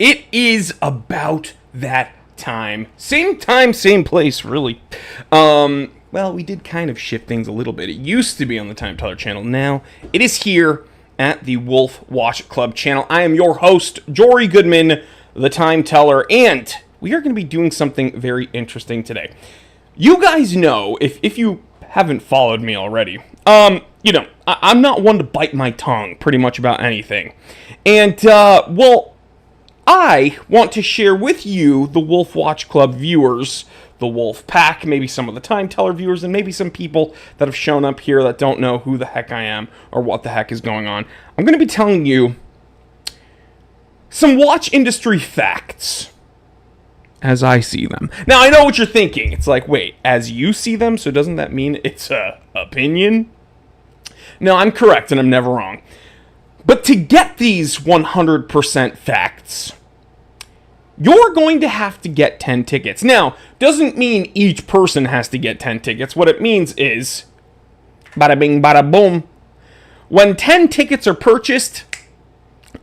It is about that time. Same time, same place, really. Well, we did kind of shift things a little bit. It used to be on the Time Teller channel. Now, it is here at the Wolf Watch Club channel. I am your host, Jory Goodman, the Time Teller, and we are going to be doing something very interesting today. You guys know, if you haven't followed me already, I'm not one to bite my tongue pretty much about anything. And, I want to share with you, the Wolf Watch Club viewers, the Wolf Pack, maybe some of the Time Teller viewers, and maybe some people that have shown up here that don't know who the heck I am or what the heck is going on. I'm going to be telling you some watch industry facts as I see them. Now, I know what you're thinking. It's like, wait, as you see them? So doesn't that mean it's a opinion? No, I'm correct, and I'm never wrong. But to get these 100% facts, you're going to have to get 10 tickets. Now, doesn't mean each person has to get 10 tickets. What it means is, bada bing, bada boom. When 10 tickets are purchased,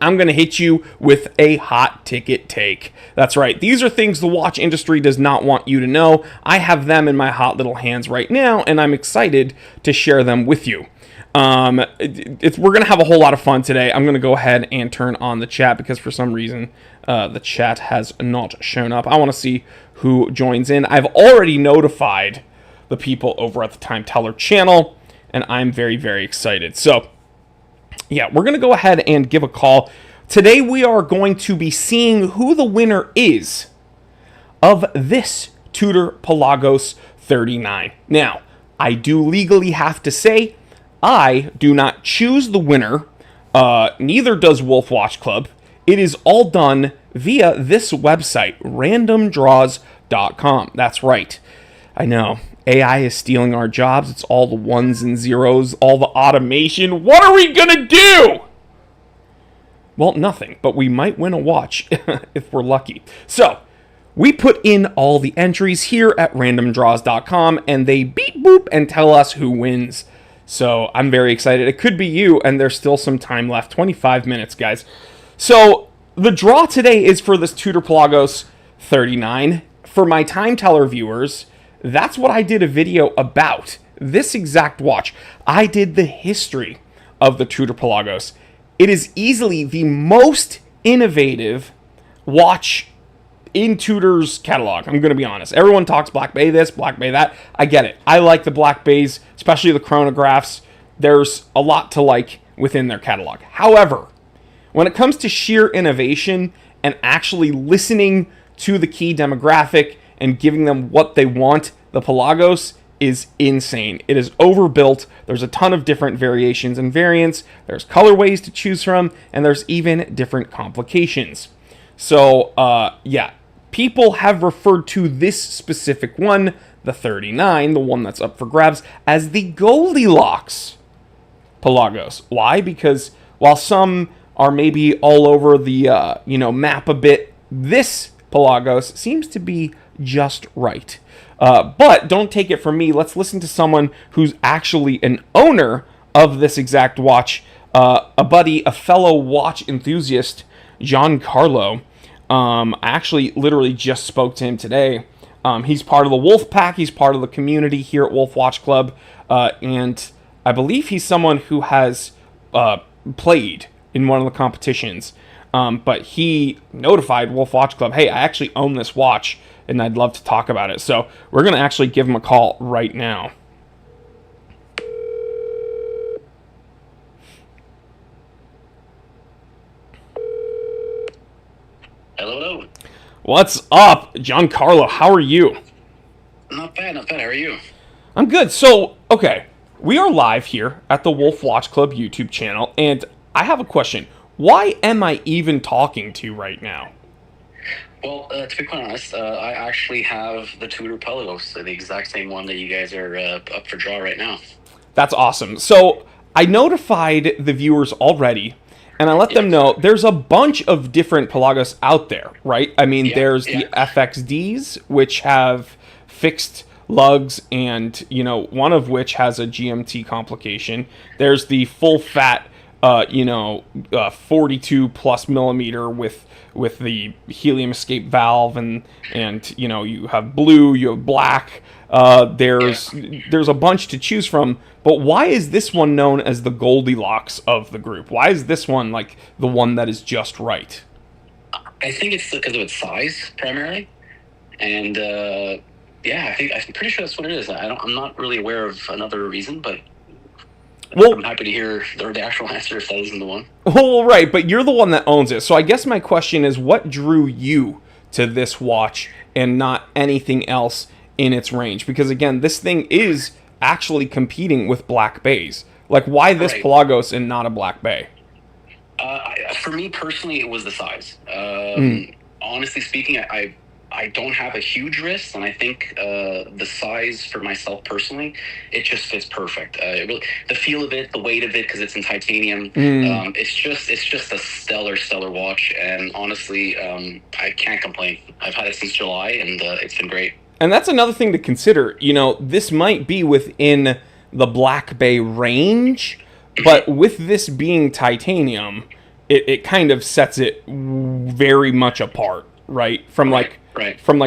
I'm going to hit you with a hot ticket take. That's right. These are things the watch industry does not want you to know. I have them in my hot little hands right now, and I'm excited to share them with you. We're going to have a whole lot of fun today. I'm going to go ahead and turn on the chat because for some reason the chat has not shown up. I want to see who joins in. I've already notified the people over at the Time Teller channel, and I'm very, very excited. So, yeah, we're going to go ahead and give a call. Today we are going to be seeing who the winner is of this Tudor Pelagos 39. Now, I do legally have to say, I do not choose the winner, neither does Wolf Watch Club. It is all done via this website, randomdraws.com. That's right. I know, AI is stealing our jobs. It's all the ones and zeros, all the automation. What are we gonna do? Well, nothing, but we might win a watch if we're lucky. So, we put in all the entries here at randomdraws.com, and they beep boop and tell us who wins. So I'm very excited. It could be you, and there's still some time left. 25 minutes, guys. So the draw today is for this Tudor Pelagos 39. For my Time Teller viewers, that's what I did a video about. This exact watch. I did the history of the Tudor Pelagos. It is easily the most innovative watch in Tudor's catalog. I'm going to be honest. Everyone talks Black Bay this, Black Bay that. I get it. I like the Black Bays, especially the chronographs. There's a lot to like within their catalog. However, when it comes to sheer innovation and actually listening to the key demographic and giving them what they want, the Pelagos is insane. It is overbuilt. There's a ton of different variations and variants. There's colorways to choose from, and there's even different complications. So, yeah, people have referred to this specific one, the 39, the one that's up for grabs, as the Goldilocks Pelagos. Why? Because while some are maybe all over the, map a bit, this Pelagos seems to be just right. But don't take it from me. Let's listen to someone who's actually an owner of this exact watch, a buddy, a fellow watch enthusiast, Giancarlo. I actually literally just spoke to him today. He's part of the Wolf Pack. He's part of the community here at Wolf Watch Club. And I believe he's someone who has played in one of the competitions. But he notified Wolf Watch Club, hey, I actually own this watch, and I'd love to talk about it. So we're going to actually give him a call right now. Hello. What's up, Giancarlo? How are you? Not bad. How are you? I'm good. So, okay, we are live here at the Wolf Watch Club YouTube channel, and I have a question. Why am I even talking to you right now? Well, to be quite honest, I actually have the Tudor Pelagos, the exact same one that you guys are up for draw right now. That's awesome. So, I notified the viewers already, and I let them know there's a bunch of different Pelagos out there, right? I mean, there's the FXDs, which have fixed lugs, and, one of which has a GMT complication. There's the full fat 42 plus millimeter with the helium escape valve, and you have blue, you have black. There's a bunch to choose from. But why is this one known as the Goldilocks of the group? Why is this one like the one that is just right? I think it's because of its size primarily, and I'm pretty sure that's what it is. I'm not really aware of another reason, but I'm happy to hear the actual answer if that isn't the one. Well, right, but you're the one that owns it. So I guess my question is, what drew you to this watch and not anything else in its range? Because again, this thing is actually competing with Black Bays. Like, why this Pelagos and not a Black Bay? For me personally, it was the size. Honestly speaking, I don't have a huge wrist, and I think the size for myself personally, it just fits perfect. The feel of it, the weight of it, because it's in titanium, it's just a stellar watch. And honestly, I can't complain. I've had it since July, and it's been great. And that's another thing to consider. This might be within the Black Bay range, but with this being titanium, it kind of sets it very much apart, right? From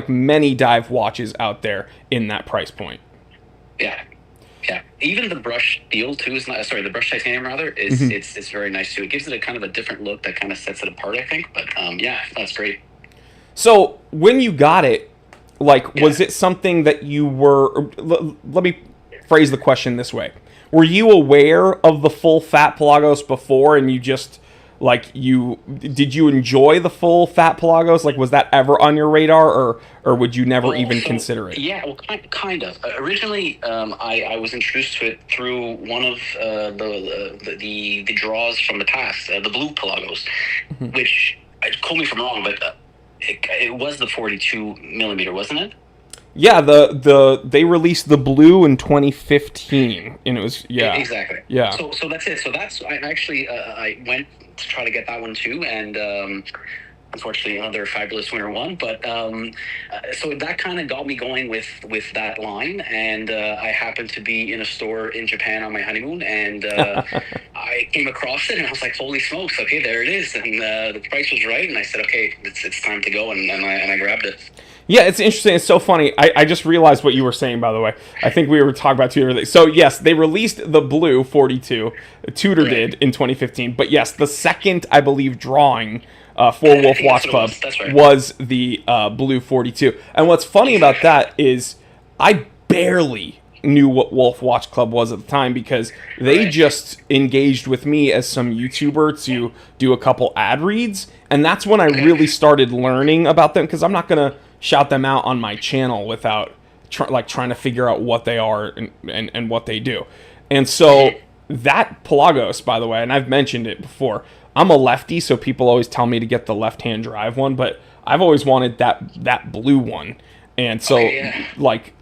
many dive watches out there in that price point. Yeah. Even the brush steel too the brush titanium rather is it's very nice too. It gives it a kind of a different look that kind of sets it apart, I think. But that's great. So when you got it, was it something that you were? Let me phrase the question this way: were you aware of the full fat Pelagos before, and you just did you enjoy the full fat Pelagos? Was that ever on your radar, or would you never even consider it? Yeah, well, kind of. Originally, I was introduced to it through one of the draws from the past, the blue Pelagos, which, call me if I'm wrong, but it was the 42 millimeter, wasn't it? Yeah, they released the blue in 2015, and it was exactly. Yeah. So that's it. So I went to try to get that one too, and unfortunately another fabulous winner won. But so that kind of got me going with that line, and I happened to be in a store in Japan on my honeymoon, and I came across it, and I was like, "Holy smokes! Okay, there it is." And the price was right, and I said, "Okay, it's time to go," and I grabbed it. Yeah, it's interesting. It's so funny. I just realized what you were saying, by the way. I think we were talking about two different things. So, yes, they released the blue 42. Tudor did in 2015. But, yes, the second, I believe, drawing for Wolf Watch Club was the blue 42. And what's funny about that is I barely knew what Wolf Watch Club was at the time, because they just engaged with me as some YouTuber to do a couple ad reads. And that's when I really started learning about them, because I'm not going to shout them out on my channel without trying to figure out what they are and what they do. And so that Pelagos, by the way, and I've mentioned it before, I'm a lefty, so people always tell me to get the left-hand drive one, but I've always wanted that blue one. And so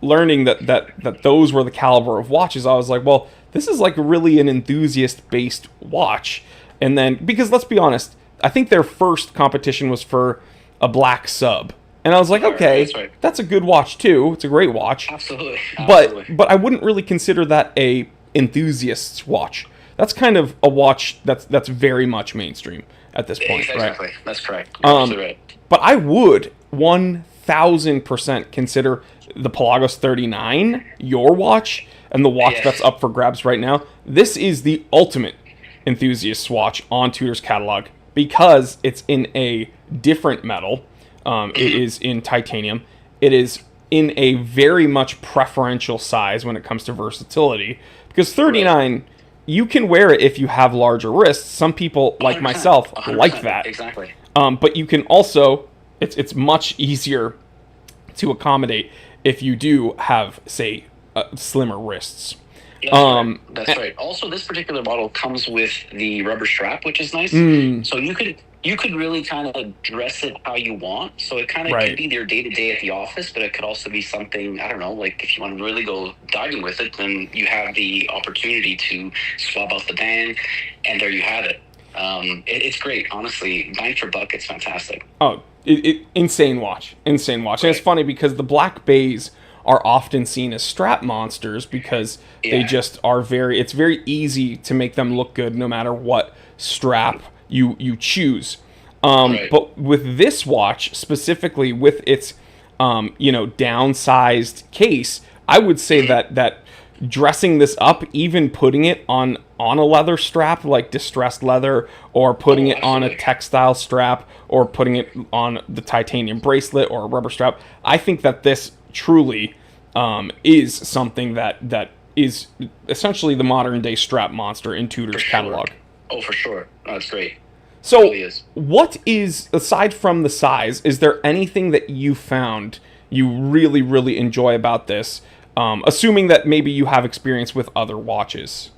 learning that those were the caliber of watches, I was like, well, this is really an enthusiast-based watch. And then, because let's be honest, I think their first competition was for a black sub. And I was like, okay, that's a good watch too. It's a great watch. Absolutely. But I wouldn't really consider that a enthusiast's watch. That's kind of a watch that's very much mainstream at this point, exactly. Right? That's correct. You're absolutely right. But I would 1,000% consider the Pelagos 39 your watch, and the watch that's up for grabs right now. This is the ultimate enthusiast's watch on Tudor's catalog, because it's in a different metal. It is in titanium. It is in a very much preferential size when it comes to versatility, because 39, you can wear it if you have larger wrists. Some people, like myself, like that. Exactly. But you can also, it's much easier to accommodate if you do have, say, slimmer wrists. That's right. Also, this particular model comes with the rubber strap, which is nice. So you could really kind of dress it how you want. So it kind of could be your day-to-day at the office, but it could also be something, I don't know, like if you want to really go diving with it, then you have the opportunity to swap out the band, and there you have it. It's great, honestly. Bang for buck, it's fantastic. Oh, insane watch. Insane watch. And it's funny because the Black Bays are often seen as strap monsters, because they just are it's very easy to make them look good no matter what strap you choose. Right. But with this watch, specifically with its downsized case, I would say that dressing this up, even putting it on a leather strap like distressed leather, or putting it on a absolutely. textile strap, or putting it on the titanium bracelet or a rubber strap, I think that this truly is something that is essentially the modern day strap monster in For Tudor's sure. catalog. Oh, for sure. No, that's great. It So, really is. what is, aside from the size, is there anything that you found you really, really enjoy about this? Assuming that maybe you have experience with other watches.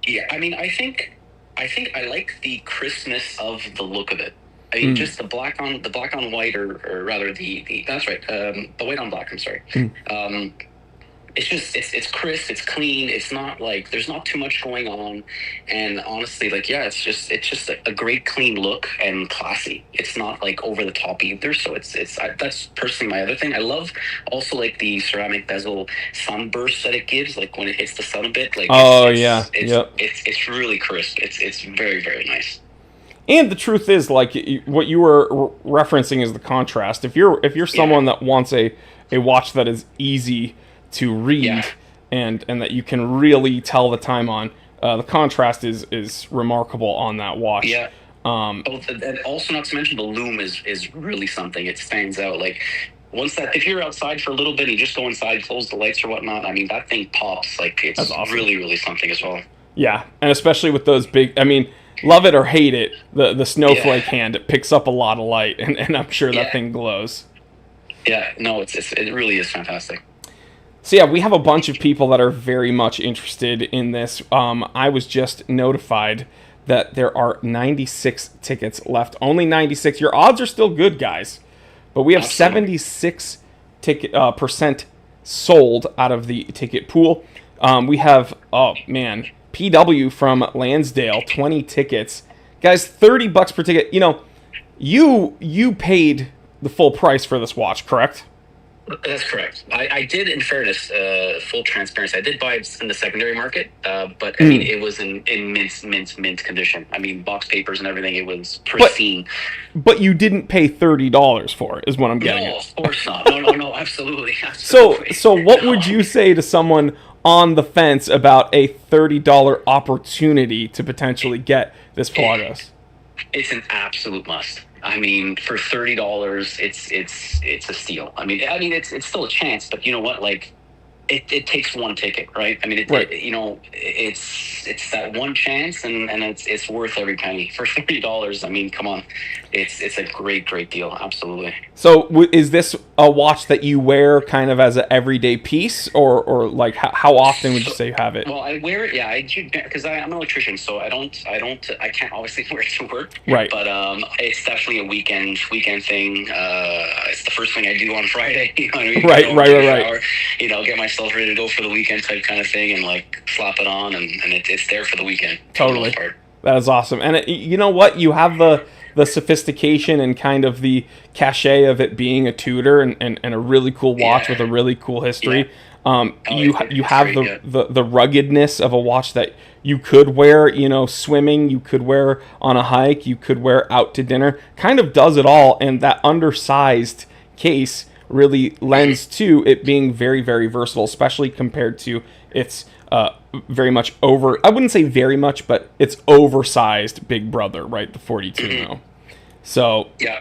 Yeah, I mean, I think I like the crispness of the look of it. I mean, just the black on white, or rather the that's right, the white on black. I'm sorry. Um, it's just it's crisp, it's clean. It's not like there's not too much going on, and honestly, like yeah, it's just a great clean look and classy. It's not like over the top either. So that's personally my other thing. I love also like the ceramic bezel sunburst that it gives, like when it hits the sun a bit. Like Oh yeah, yep. it's really crisp. It's very very nice. And the truth is, like what you were referencing is the contrast. If you're someone that wants a watch that is easy to read, Yeah. and that you can really tell the time on, the contrast is remarkable on that watch. Yeah. And also, not to mention, the loom is really something. It stands out. Like once that, if you're outside for a little bit, and you just go inside, close the lights or whatnot. I mean, that thing pops. Like That's it's awesome. really really something as well. Yeah, and especially with those big, I mean, love it or hate it, the snowflake hand, it picks up a lot of light, and I'm sure that Yeah. thing glows. Yeah. No, it really is fantastic. So yeah, we have a bunch of people that are very much interested in this. I was just notified that there are 96 tickets left. Only 96. Your odds are still good, guys. But we have Absolutely. 76 percent sold out of the ticket pool. We have, oh man, PW from Lansdale, 20 tickets. Guys, $30 per ticket. You paid the full price for this watch, correct? That's correct. I did, in fairness, full transparency, I did buy it in the secondary market, but I mean, it was in mint condition. I mean, box papers and everything, it was But pristine. but you didn't pay $30 for it, is what I'm getting No, at. of course not. No, absolutely, So absolutely. so what No, would you say to someone on the fence about a $30 opportunity to potentially get this Pelagos? it's an absolute must. I mean, for $30, it's a steal. I mean, it's still a chance, but you know what? Like, it takes one ticket, right? I mean, Right. it's that one chance, and it's worth every penny for $30. I mean, come on, it's a great deal. Absolutely. So is this a watch that you wear kind of as an everyday piece, or like how often would you say you have it? Well, I wear it. Yeah, I do, because I'm an electrician, so I can't obviously wear it to work. Right. But it's definitely a weekend thing. It's the first thing I do on Friday. You know what I mean? Right, Go right, take a right, right. shower, get myself ready to go for the weekend type kind of thing, and like slap it on, and it's there for the weekend. For the Totally. most part. That is awesome. And you know what? You have the sophistication and kind of the cachet of it being a Tudor, and a really cool watch with a really cool history. You it's have great, the ruggedness of a watch that you could wear, swimming, you could wear on a hike, you could wear out to dinner. Kind of does it all, and that undersized case really lends to it being very, very versatile, especially compared to its very much over, I wouldn't say very much, but it's oversized big brother, right? The 42 mil. So Yeah.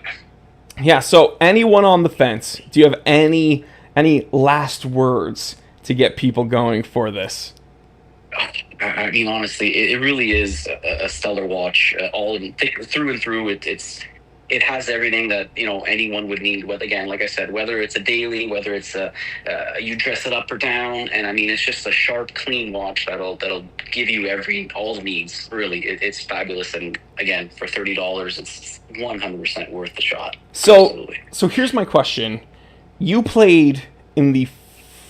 yeah, so anyone on the fence, do you have any last words to get people going for this? I mean, honestly, it really is a stellar watch. Through and through, it has everything that anyone would need. Whether, again, like I said, whether it's a daily, whether it's you dress it up or down, and I mean, it's just a sharp, clean watch that'll give you all the needs. Really, it's fabulous, and again, for $30, it's 100% worth the shot. So Absolutely. so here's my question: you played in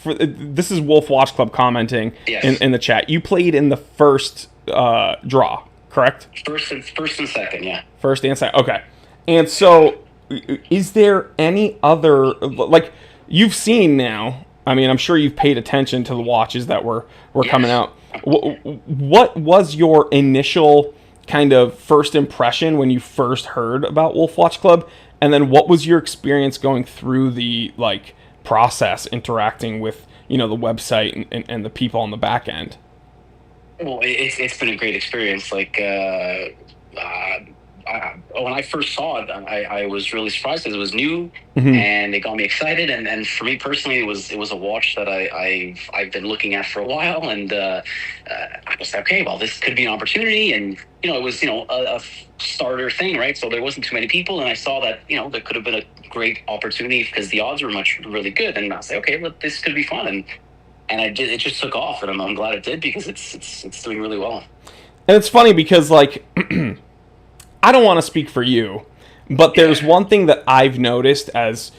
this is Wolf Watch Club commenting Yes. in the chat. You played in the first draw, correct? First and second, yeah. First and second. Okay. And so, is there any other, like, you've seen now? I mean, I'm sure you've paid attention to the watches that were coming Yes. out. What was your initial kind of first impression when you first heard about Wolf Watch Club, and then what was your experience going through the like process, interacting with the website and the people on the back end? Well, it's been a great experience. Like when I first saw it, I was really surprised because it was new, and it got me excited. And for me personally, it was a watch that I've been looking at for a while, and I was like, okay, well, this could be an opportunity, and it was a starter thing, right? So there wasn't too many people, and I saw that there could have been a great opportunity because the odds were really good, and I was like, okay, well, this could be fun, and it just took off, and I'm glad it did because it's doing really well. And it's funny because like I don't want to speak for you, but there's one thing that I've noticed as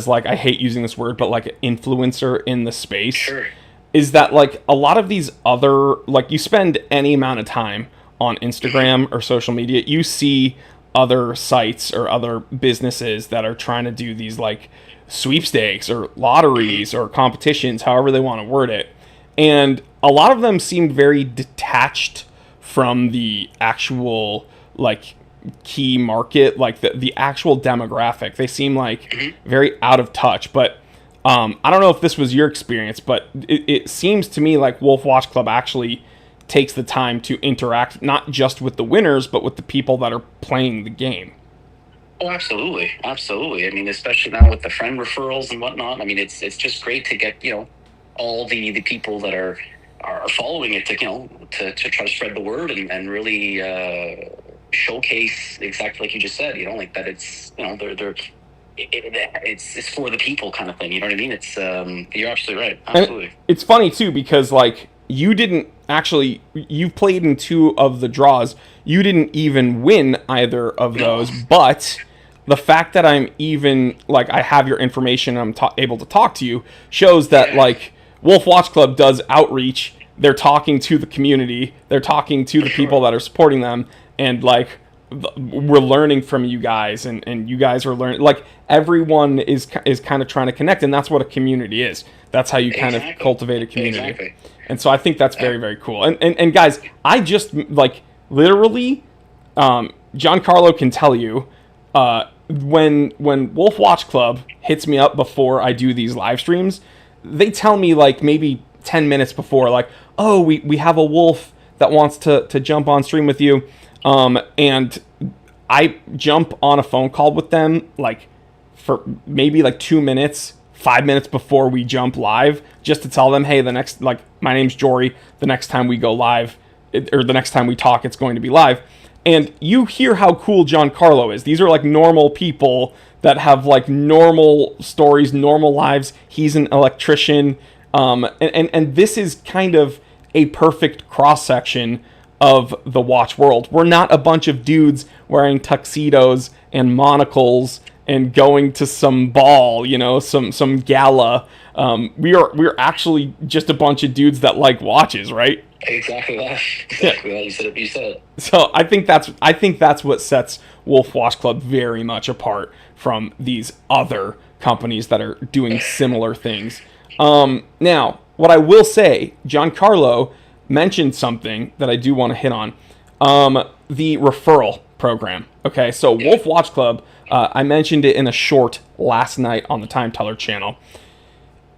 like, I hate using this word, but like an influencer in the space, Sure. is that like a lot of these other, like, you spend any amount of time on Instagram or social media, you see other sites or other businesses that are trying to do these like sweepstakes or lotteries or competitions, however they want to word it. And a lot of them seem very detached from the actual like key market, like the actual demographic. They seem like very out of touch. But I don't know if this was your experience, but it seems to me like Wolf Watch Club actually takes the time to interact not just with the winners, but with the people that are playing the game. Oh, absolutely, absolutely. I mean, especially now with the friend referrals and whatnot. I mean, it's just great to get all the people that are following it to to try to spread the word and really showcase exactly like you just said. Like that it's it's for the people kind of thing. You know what I mean? It's you're absolutely right. Absolutely. And it's funny too because like you played in 2 of the draws. You didn't even win either of those, but the fact that I'm even like I have your information, I'm able to talk to you, shows that like Wolf Watch Club does outreach. They're talking to the community. They're talking to the people that are supporting them, and like we're learning from you guys, and you guys are learning. Like everyone is kind of trying to connect, and that's what a community is. That's how you kind of cultivate a community. Exactly. And so I think that's very, very cool. And guys, I just like literally, Giancarlo can tell you, when Wolf Watch Club hits me up before I do these live streams, they tell me like maybe 10 minutes before, like, oh, we have a wolf that wants to jump on stream with you. And I jump on a phone call with them like for maybe like 2 minutes, 5 minutes before we jump live, just to tell them, hey, my name's Jory. The next time we go live, or the next time we talk, it's going to be live. And you hear how cool Giancarlo is. These are like normal people that have like normal stories, normal lives. He's an electrician. And this is kind of a perfect cross-section of the watch world. We're not a bunch of dudes wearing tuxedos and monocles and going to some ball, some gala. We're actually just a bunch of dudes that like watches, right? Exactly that. Exactly that. You said it. So I think that's what sets Wolf Watch Club very much apart from these other companies that are doing similar things. Now, what I will say, Giancarlo mentioned something that I do want to hit on. The referral program. Okay, so Wolf Watch Club, I mentioned it in a short last night on the Time Teller channel.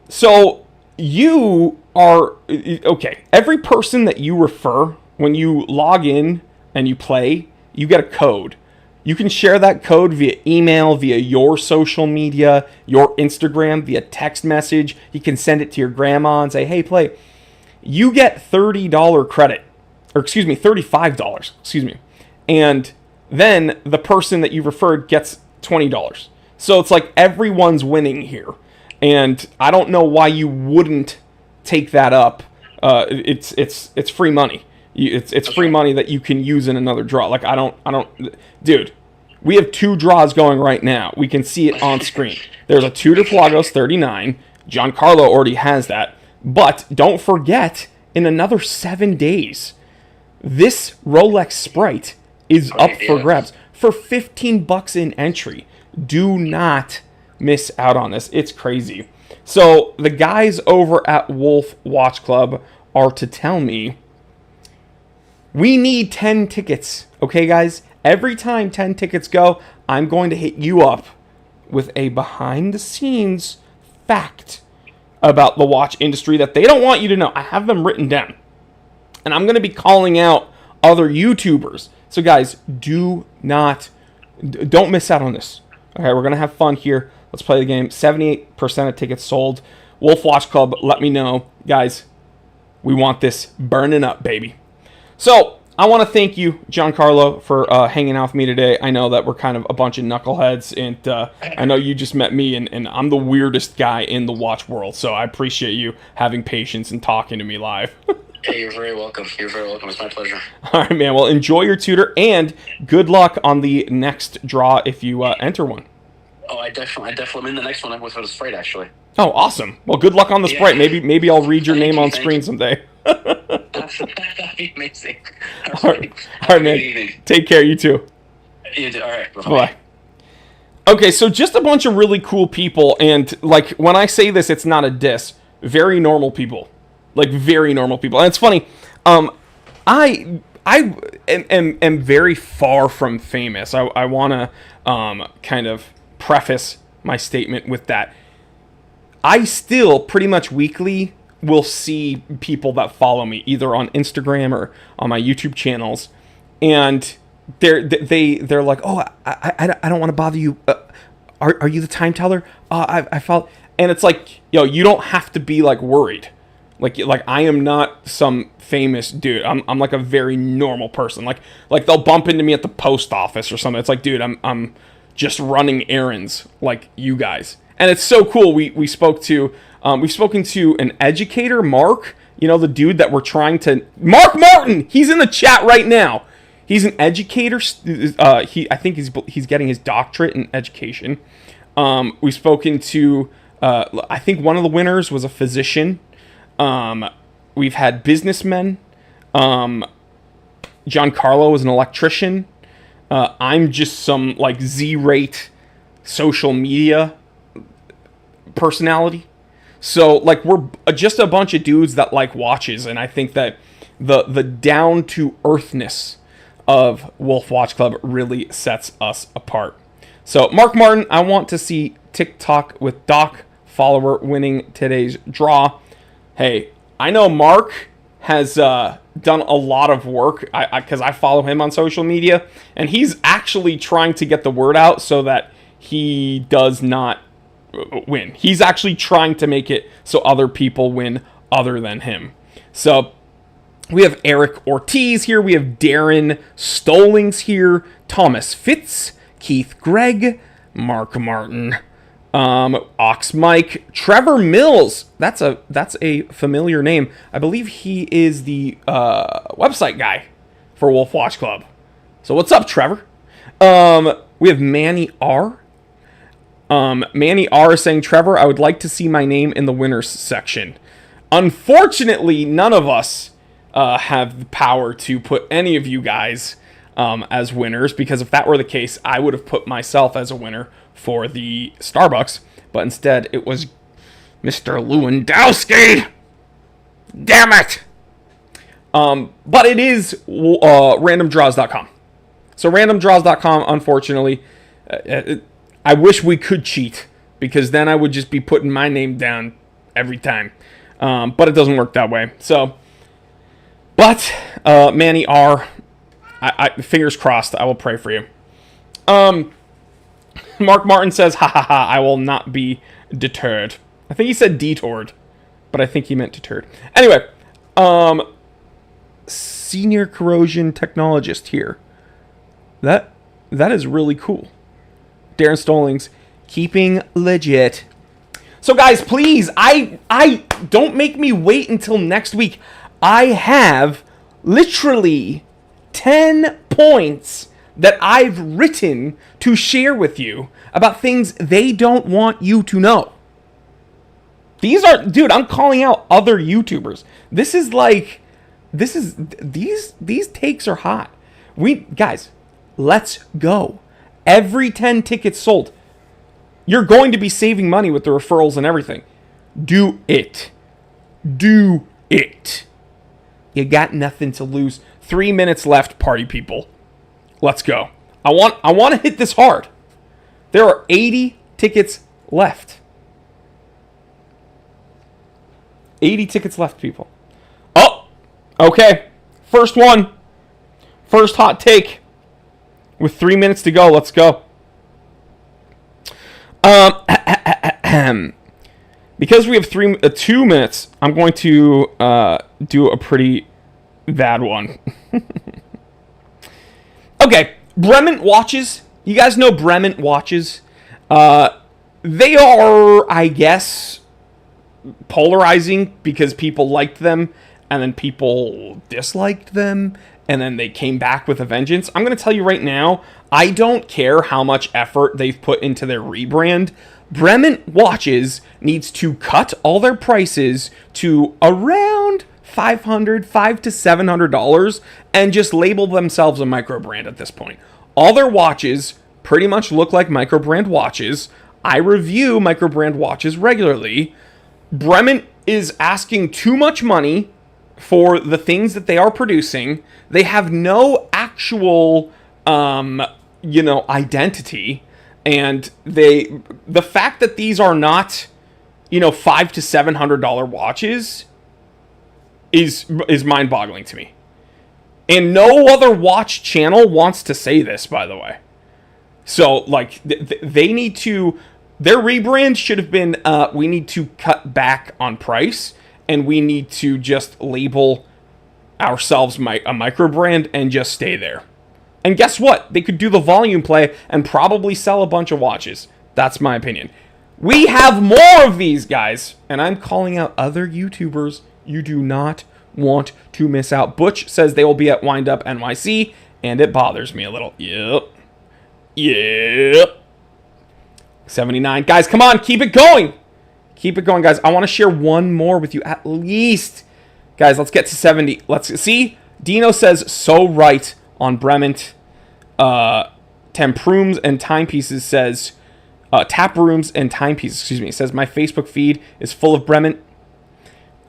So you are, okay, every person that you refer, when you log in and you play, you get a code. You can share that code via email, via your social media, your Instagram, via text message. You can send it to your grandma and say, hey, play. You get $30 credit, or excuse me, $35, excuse me. And then the person that you referred gets $20. So it's like everyone's winning here. And I don't know why you wouldn't take that up. It's free money. It's free money that you can use in another draw. Like I don't, dude. We have 2 draws going right now. We can see it on screen. There's a Tudor Pelagos 39. Giancarlo already has that. But don't forget, in another 7 days, this Rolex Sprite is up for grabs for $15 in entry. Do not miss out on this. It's crazy. So the guys over at Wolf Watch Club are to tell me We need 10 tickets, okay, guys? Every time 10 tickets go, I'm going to hit you up with a behind-the-scenes fact about the watch industry that they don't want you to know. I have them written down. And I'm going to be calling out other YouTubers. So, guys, don't miss out on this. Okay, we're going to have fun here. Let's play the game. 78% of tickets sold. Wolf Watch Club, let me know. Guys, we want this burning up, baby. So, I want to thank you, Giancarlo, for hanging out with me today. I know that we're kind of a bunch of knuckleheads, and I know you just met me, and I'm the weirdest guy in the watch world, so I appreciate you having patience and talking to me live. Hey, you're very welcome. You're very welcome. It's my pleasure. All right, man. Well, enjoy your tutor, and good luck on the next draw if you enter one. Oh, I definitely am in the next one with a Sprite, actually. Oh, awesome. Well, good luck on the Sprite. Maybe I'll read your name on screen someday. That'd be amazing. All right, man. Evening. Take care. You too. You too. All right. Bye. Okay, so just a bunch of really cool people, and like when I say this, it's not a diss. Very normal people, like very normal people. And it's funny. I am very far from famous. I want to kind of preface my statement with that. I still pretty much weekly will see people that follow me either on Instagram or on my YouTube channels, and they're like, oh, I don't want to bother you. Are you the time teller? I follow, and it's like, yo, you don't have to be like worried. Like I am not some famous dude. I'm like a very normal person. Like they'll bump into me at the post office or something. It's like, dude, I'm just running errands like you guys. And it's so cool. We've spoken to an educator, Mark, you know, the dude that we're trying to, Mark Martin, he's in the chat right now. He's an educator. I think he's getting his doctorate in education. We've spoken to, I think one of the winners was a physician. We've had businessmen. Giancarlo is an electrician. I'm just some like Z-rate social media personality. So like we're just a bunch of dudes that like watches, and I think that the down to earthness of Wolf Watch Club really sets us apart. So Mark Martin, I want to see TikTok with Doc follower winning today's draw. Hey, I know Mark has done a lot of work because I follow him on social media, and he's actually trying to get the word out so that he does not win. He's actually trying to make it so other people win other than him. So we have Eric Ortiz here. We have Darren Stolings here. Thomas Fitz. Keith Gregg. Mark Martin. Ox Mike. Trevor Mills. That's a familiar name. I believe he is the website guy for Wolf Watch Club. So what's up, Trevor? We have Manny R. Manny R is saying, Trevor, I would like to see my name in the winners section. Unfortunately, none of us have the power to put any of you guys as winners, because if that were the case, I would have put myself as a winner for the Starbucks, but instead it was Mr. Lewandowski. Damn it! But it is randomdraws.com. So randomdraws.com, unfortunately, I wish we could cheat, because then I would just be putting my name down every time. But it doesn't work that way. So, but Manny R, I fingers crossed, I will pray for you. Mark Martin says, ha ha ha, I will not be deterred. I think he said detoured, but I think he meant deterred. Anyway, senior corrosion technologist here. That is really cool. Darren Stolings, keeping legit. So guys, please, I don't make me wait until next week. I have literally 10 points that I've written to share with you about things they don't want you to know. These are, dude, I'm calling out other YouTubers. These takes are hot. Guys, let's go. Every 10 tickets sold, you're going to be saving money with the referrals and everything. Do it. Do it. You got nothing to lose. 3 minutes left, party people. Let's go. I want to hit this hard. There are 80 tickets left. 80 tickets left, people. Oh, okay. First one. First hot take. With 3 minutes to go, let's go. Because we have 2 minutes, I'm going to do a pretty bad one. Okay, Bremen watches. You guys know Bremen watches. They are, I guess, polarizing because people liked them and then people disliked them and then they came back with a vengeance. I'm going to tell you right now, I don't care how much effort they've put into their rebrand. Bremen Watches needs to cut all their prices to around $500 to $700 and just label themselves a micro brand at this point. All their watches pretty much look like micro brand watches. I review micro brand watches regularly. Bremen is asking too much money for the things that they are producing. They have no actual, identity. And the fact that these are not, $500 to $700 watches is mind-boggling to me. And no other watch channel wants to say this, by the way. So, they need to, their rebrand should have been, we need to cut back on price, and we need to just label ourselves a micro brand and just stay there. And guess what? They could do the volume play and probably sell a bunch of watches. That's my opinion. We have more of these guys, and I'm calling out other YouTubers you do not want to miss out. Butch says they will be at Wind Up NYC, and it bothers me a little. Yep. 79. Guys, come on, keep it going. Keep it going, guys. I want to share one more with you at least. Guys, let's get to 70. Let's see. Dino says so right on Bremen. Temprooms and Timepieces says, Tap Rooms and Timepieces, excuse me, says my Facebook feed is full of Bremen.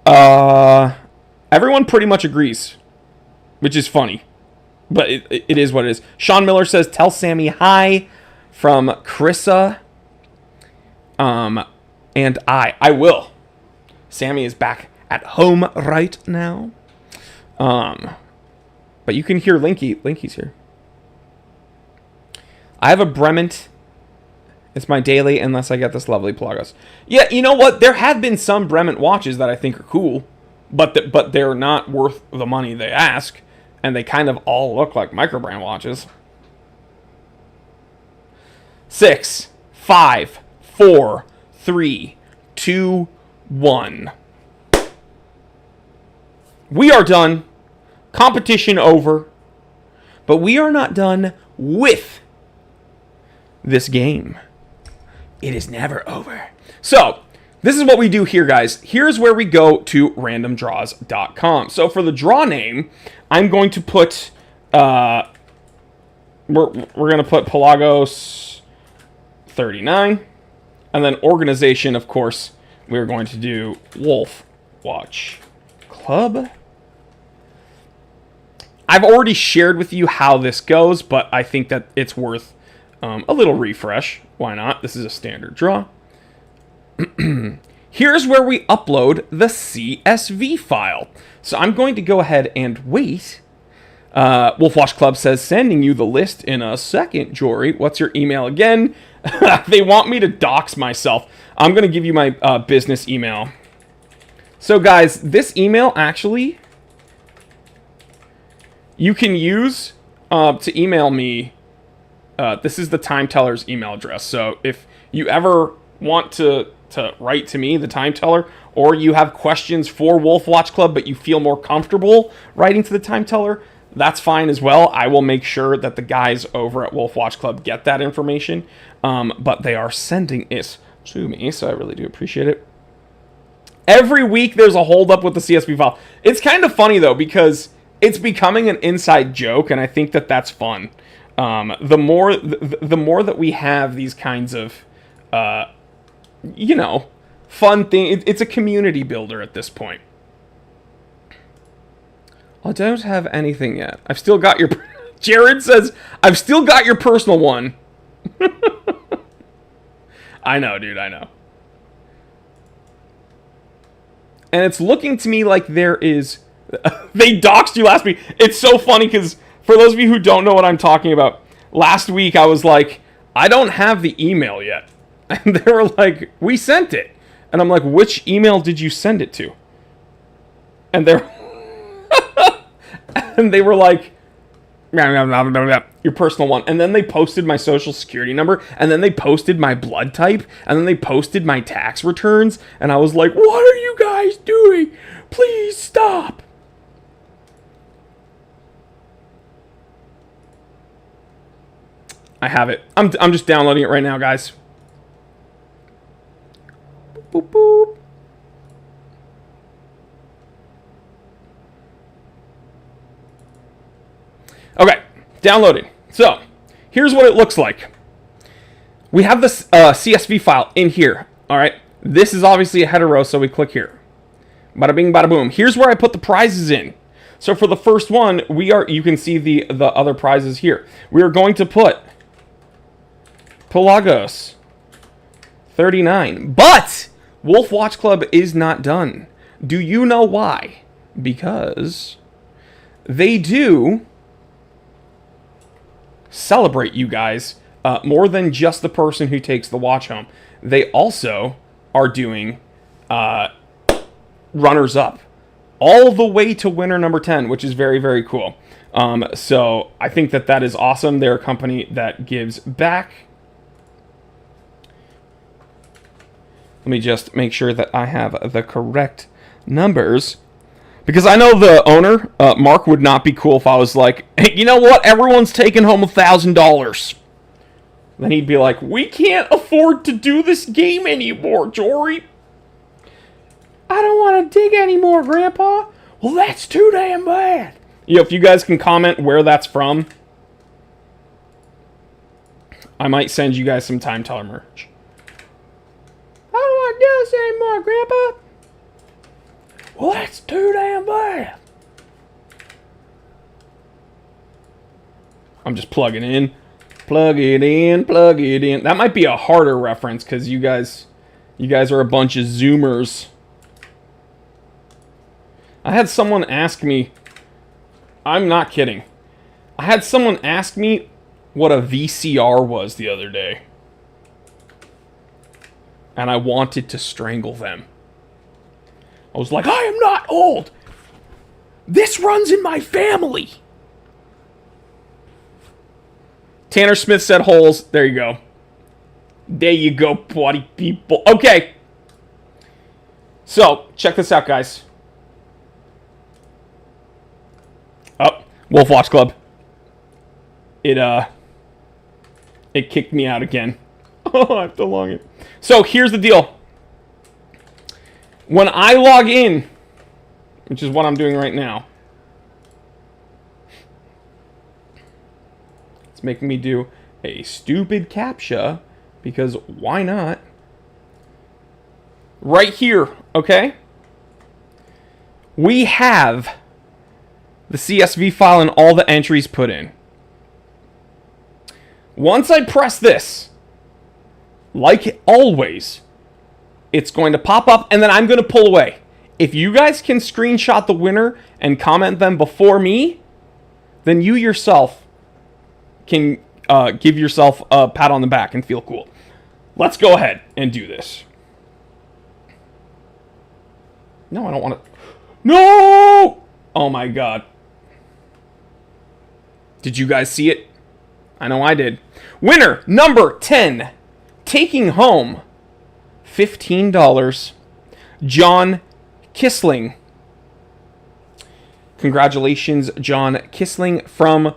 Everyone pretty much agrees, which is funny, but it is what it is. Sean Miller says, tell Sammy hi from Chrissa. And I will. Sammy is back at home right now. But you can hear Linky. Linky's here. I have a Bremen. It's my daily unless I get this lovely Pelagos. Yeah, you know what? There have been some Bremen watches that I think are cool, but they're not worth the money they ask, and they kind of all look like microbrand watches. 6, 5, 4, 3, 2, 1. We are done. Competition over. But we are not done with this game. It is never over. So, this is what we do here, guys. Here's where we go to randomdraws.com. So, for the draw name, I'm going to put... we're going to put Pelagos 39. And then organization, of course, we're going to do Wolf Watch Club. I've already shared with you how this goes, but I think that it's worth a little refresh. Why not? This is a standard draw. Here's where we upload the CSV file. So I'm going to go ahead and wait. Wolf Watch Club says, sending you the list in a second, Jory. What's your email again? They want me to dox myself. I'm going to give you my business email. So, guys, this email actually... you can use to email me. This is the Time Teller's email address. So if you ever want to write to me, the Time Teller, or you have questions for Wolf Watch Club, but you feel more comfortable writing to the Time Teller, that's fine as well. I will make sure that the guys over at Wolf Watch Club get that information. But they are sending it to me, so I really do appreciate it. Every week there's a holdup with the CSV file. It's kind of funny, though, because... it's becoming an inside joke, and I think that that's fun. The more that we have these kinds of, fun thing, it's a community builder at this point. I don't have anything yet. I've still got your... Jared says, I've still got your personal one. I know, dude, I know. And it's looking to me like there is... They doxed you last week. It's so funny because for those of you who don't know what I'm talking about, last week I was like, I don't have the email yet. And they were like, we sent it. And I'm like, which email did you send it to? And they're... and they were like, your personal one. And then they posted my social security number. And then they posted my blood type. And then they posted my tax returns. And I was like, what are you guys doing? Please stop. I have it. I'm just downloading it right now, guys. Boop, boop. Okay, downloaded. So, here's what it looks like. We have this CSV file in here, all right? This is obviously a header row, so we click here. Bada bing, bada boom. Here's where I put the prizes in. So for the first one, you can see the other prizes here. We are going to put Pelagos 39. But Wolf Watch Club is not done. Do you know why? Because they do celebrate you guys more than just the person who takes the watch home. They also are doing runners up all the way to winner number 10, which is very, very cool. So I think that is awesome. They're a company that gives back. Let me just make sure that I have the correct numbers. Because I know the owner, Mark, would not be cool if I was like, hey, you know what? Everyone's taking home $1,000. Then he'd be like, we can't afford to do this game anymore, Jory. I don't want to dig anymore, Grandpa. Well, that's too damn bad. If you guys can comment where that's from, I might send you guys some Time Teller merch. I don't want to do this anymore, Grandpa. Well, that's too damn bad. I'm just plugging in. Plug it in, plug it in. That might be a harder reference because you guys are a bunch of Zoomers. I had someone ask me, I'm not kidding. I had someone ask me what a VCR was the other day. And I wanted to strangle them. I was like, I am not old. This runs in my family. Tanner Smith said holes. There you go. There you go, bloody people. Okay. So, check this out, guys. Oh, Wolf Watch Club. It kicked me out again. Oh, I have to log in. So, here's the deal. When I log in, which is what I'm doing right now, it's making me do a stupid CAPTCHA, because why not? Right here, okay? We have the CSV file and all the entries put in. Once I press this, like always, it's going to pop up, and then I'm going to pull away. If you guys can screenshot the winner and comment them before me, then you yourself can give yourself a pat on the back and feel cool. Let's go ahead and do this. No, I don't want to. No! Oh my god. Did you guys see it? I know I did. Winner number 10, taking home $15, John Kissling. Congratulations, John Kissling from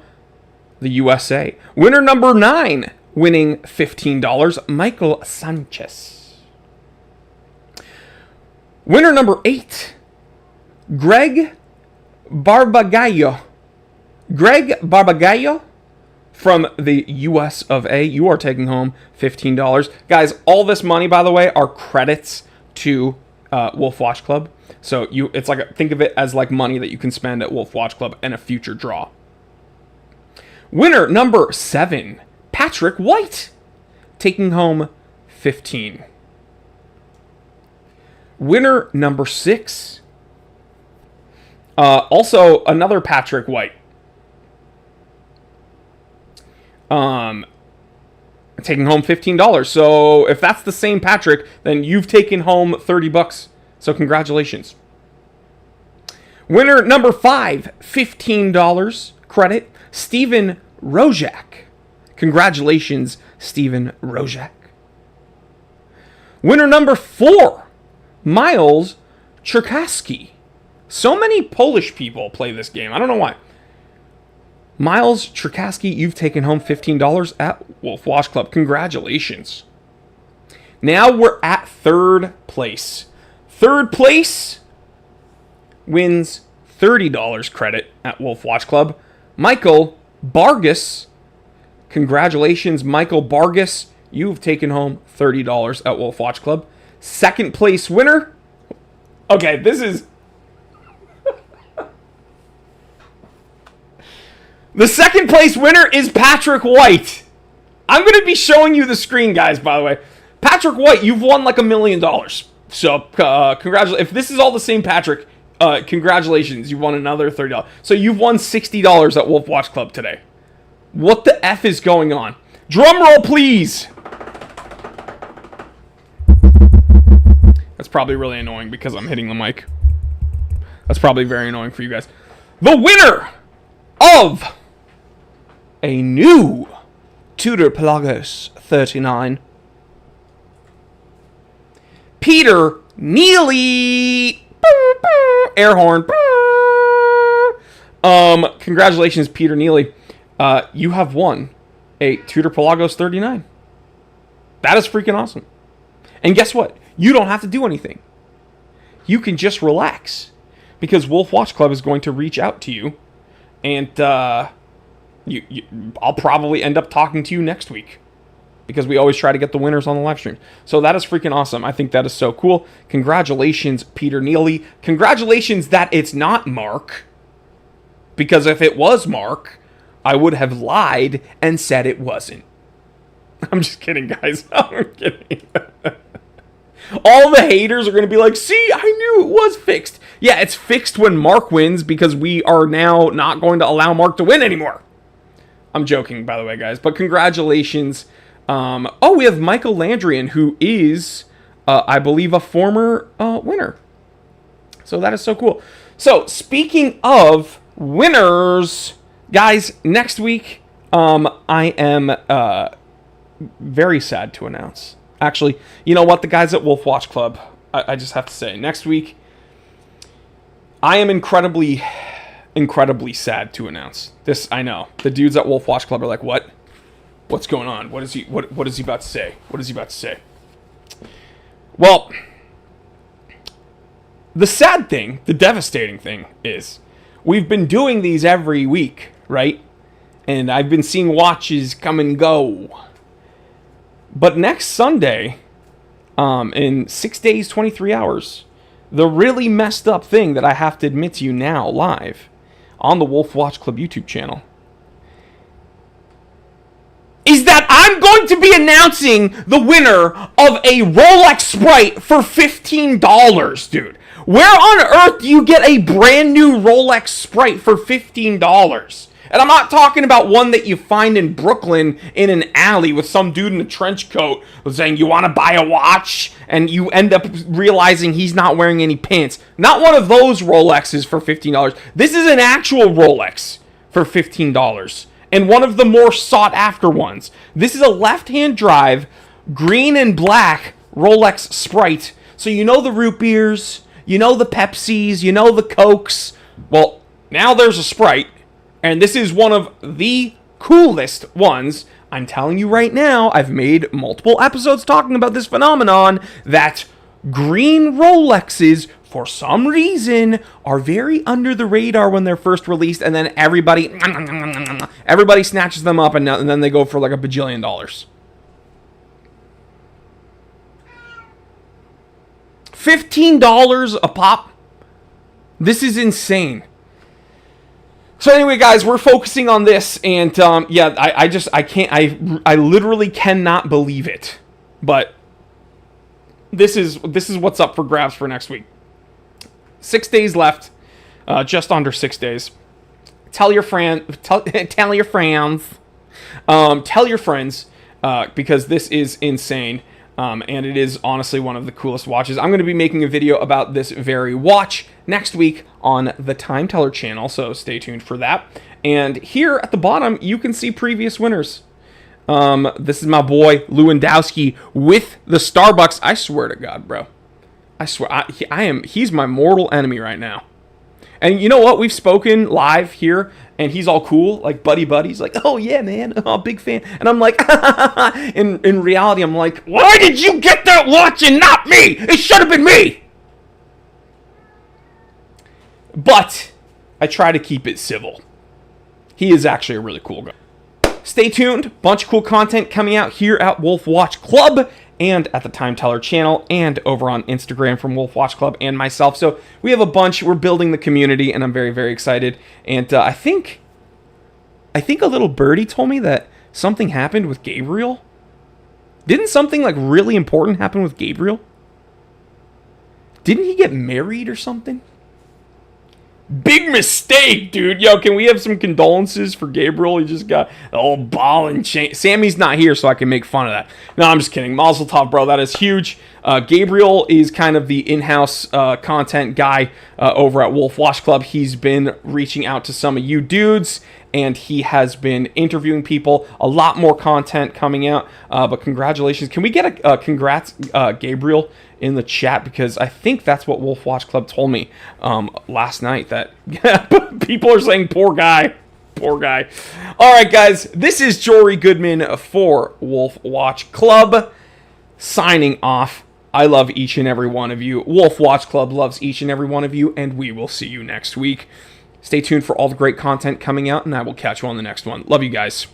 the USA. Winner number 9, winning $15, Michael Sanchez. Winner number 8, Greg Barbagallo. Greg Barbagallo from the US of A. You are taking home $15. Guys, all this money, by the way, are credits to Wolf Watch Club. So it's like, think of it as like money that you can spend at Wolf Watch Club and a future draw. Winner number 7, Patrick White, taking home 15. Winner number 6, also another Patrick White. Taking home $15. So if that's the same Patrick, then you've taken home $30. So congratulations. Winner number 5, $15 credit, Steven Rojak. Congratulations, Steven Rojak. Winner number 4, Miles Cherkaski. So many Polish people play this game. I don't know why. Miles Cherkaski, you've taken home $15 at Wolf Watch Club. Congratulations. Now we're at 3rd place. 3rd place wins $30 credit at Wolf Watch Club. Michael Bargas. Congratulations, Michael Bargas. You've taken home $30 at Wolf Watch Club. 2nd place winner. Okay, this is... The 2nd place winner is Patrick White. I'm going to be showing you the screen, guys, by the way. Patrick White, you've won like $1 million. So, congratulations. If this is all the same Patrick, congratulations. You won another $30. So, you've won $60 at Wolf Watch Club today. What the F is going on? Drum roll, please. That's probably really annoying because I'm hitting the mic. That's probably very annoying for you guys. The winner of a new Tudor Pelagos 39, Peter Neely. Air horn. Congratulations, Peter Neely. You have won a Tudor Pelagos 39. That is freaking awesome. And guess what? You don't have to do anything. You can just relax because Wolf Watch Club is going to reach out to you, and I'll probably end up talking to you next week because we always try to get the winners on the live stream. So that is freaking awesome. I think that is so cool. Congratulations, Peter Neely. Congratulations that it's not Mark, because if it was Mark, I would have lied and said it wasn't. I'm just kidding, guys. I'm kidding. All the haters are going to be like, see, I knew it was fixed. Yeah, it's fixed when Mark wins because we are now not going to allow Mark to win anymore. I'm joking, by the way, guys. But congratulations. We have Michael Landrian, who is, I believe, a former winner. So that is so cool. So speaking of winners, guys, next week, I am very sad to announce. Actually, you know what? The guys at Wolf Watch Club, I just have to say, next week, I am incredibly sad to announce this. I know the dudes at Wolf Watch Club are like, "What? What's going on? What is he about to say? What is he about to say?" Well, the sad thing, the devastating thing is, we've been doing these every week, right? And I've been seeing watches come and go. But next Sunday, in 6 days, 23 hours, the really messed up thing that I have to admit to you now live on the Wolf Watch Club YouTube channel is that I'm going to be announcing the winner of a Rolex Sprite for $15, dude. Where on earth do you get a brand new Rolex Sprite for $15? And I'm not talking about one that you find in Brooklyn in an alley with some dude in a trench coat saying, "You want to buy a watch?" And you end up realizing he's not wearing any pants. Not one of those Rolexes for $15. This is an actual Rolex for $15. And one of the more sought after ones. This is a left-hand drive, green and black Rolex Sprite. So you know the root beers, you know the Pepsis, you know the Cokes. Well, now there's a Sprite. And this is one of the coolest ones. I'm telling you right now, I've made multiple episodes talking about this phenomenon, that green Rolexes, for some reason, are very under the radar when they're first released, and then everybody snatches them up, and then they go for like $1 bajillion. $15 a pop? This is insane. So anyway, guys, we're focusing on this, and yeah, I literally cannot believe it. But this is what's up for grabs for next week. 6 days left, just under 6 days. Tell your friends, because this is insane. And it is honestly one of the coolest watches. I'm going to be making a video about this very watch next week on the Time Teller channel, so stay tuned for that. And here at the bottom, you can see previous winners. This is my boy Lewandowski with the Starbucks. I swear to God, bro. I swear, he's my mortal enemy right now. And you know what? We've spoken live here, and he's all cool, like buddy-buddy. Like, oh, yeah, man, oh, big fan. And I'm like, in reality, I'm like, why did you get that watch and not me? It should have been me. But I try to keep it civil. He is actually a really cool guy. Stay tuned. Bunch of cool content coming out here at Wolf Watch Club and at the Time Teller channel and over on Instagram from Wolf Watch Club and myself. So we have a bunch. We're building the community, and I'm very, very excited. And I think a little birdie told me that something happened with Gabriel. Didn't something like really important happen with Gabriel? Didn't he get married or something? Big mistake, dude. Yo, can we have some condolences for Gabriel? He just got the old ball and chain. Sammy's not here, so I can make fun of that. No, I'm just kidding. Mazel tov, bro. That is huge. Gabriel is kind of the in-house content guy over at Wolf Watch Club. He's been reaching out to some of you dudes, and he has been interviewing people. A lot more content coming out, but congratulations. Can we get a congrats, Gabriel, in the chat? Because I think that's what Wolf Watch Club told me last night, that people are saying, poor guy. Poor guy. All right, guys, this is Jory Goodman for Wolf Watch Club, signing off. I love each and every one of you. Wolf Watch Club loves each and every one of you, and we will see you next week. Stay tuned for all the great content coming out, and I will catch you on the next one. Love you guys.